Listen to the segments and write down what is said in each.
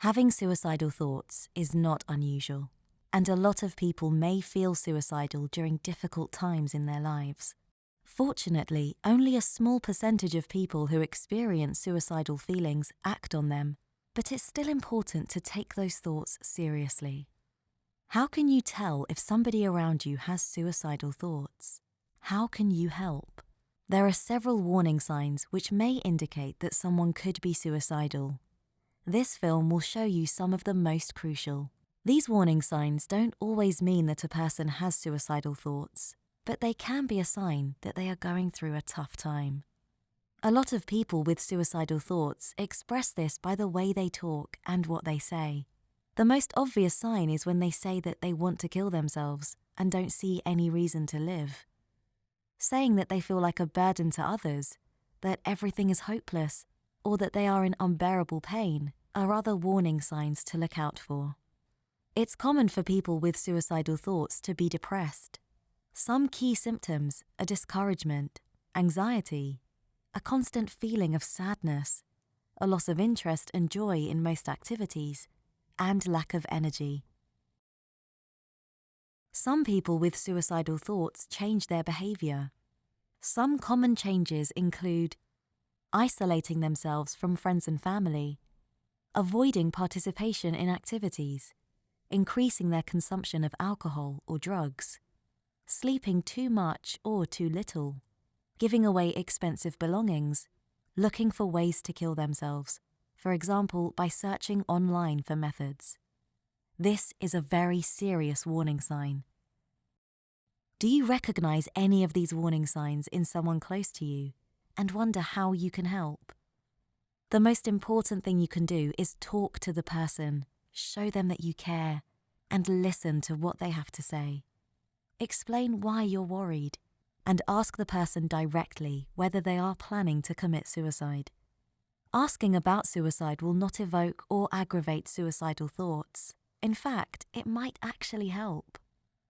Having suicidal thoughts is not unusual, and a lot of people may feel suicidal during difficult times in their lives. Fortunately, only a small percentage of people who experience suicidal feelings act on them, but it's still important to take those thoughts seriously. How can you tell if somebody around you has suicidal thoughts? How can you help? There are several warning signs which may indicate that someone could be suicidal. This film will show you some of the most crucial. These warning signs don't always mean that a person has suicidal thoughts, but they can be a sign that they are going through a tough time. A lot of people with suicidal thoughts express this by the way they talk and what they say. The most obvious sign is when they say that they want to kill themselves and don't see any reason to live. Saying that they feel like a burden to others, that everything is hopeless, or that they are in unbearable pain are other warning signs to look out for. It's common for people with suicidal thoughts to be depressed. Some key symptoms are discouragement, anxiety, a constant feeling of sadness, a loss of interest and joy in most activities, and lack of energy. Some people with suicidal thoughts change their behavior. Some common changes include isolating themselves from friends and family, avoiding participation in activities, increasing their consumption of alcohol or drugs, sleeping too much or too little, giving away expensive belongings, looking for ways to kill themselves, for example, by searching online for methods. This is a very serious warning sign. Do you recognize any of these warning signs in someone close to you and wonder how you can help? The most important thing you can do is talk to the person, show them that you care, and listen to what they have to say. Explain why you're worried, and ask the person directly whether they are planning to commit suicide. Asking about suicide will not evoke or aggravate suicidal thoughts. In fact, it might actually help.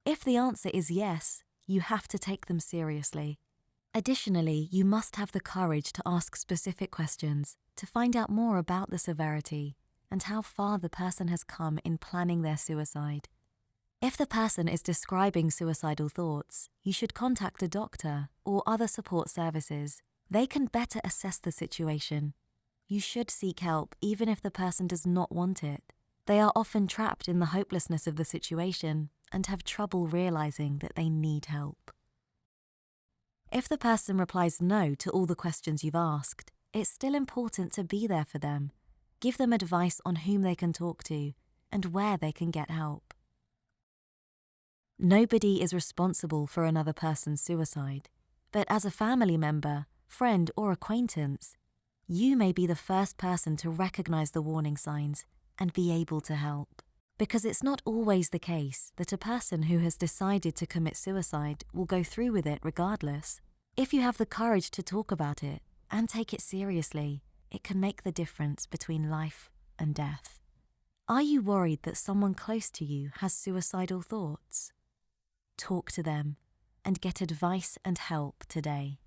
If the answer is yes, you have to take them seriously. Additionally, you must have the courage to ask specific questions to find out more about the severity and how far the person has come in planning their suicide. If the person is describing suicidal thoughts, you should contact a doctor or other support services. They can better assess the situation. You should seek help even if the person does not want it. They are often trapped in the hopelessness of the situation and have trouble realizing that they need help. If the person replies no to all the questions you've asked, it's still important to be there for them. Give them advice on whom they can talk to and where they can get help. Nobody is responsible for another person's suicide, but as a family member, friend, or acquaintance, you may be the first person to recognize the warning signs and be able to help. Because it's not always the case that a person who has decided to commit suicide will go through with it regardless. If you have the courage to talk about it and take it seriously, it can make the difference between life and death. Are you worried that someone close to you has suicidal thoughts? Talk to them and get advice and help today.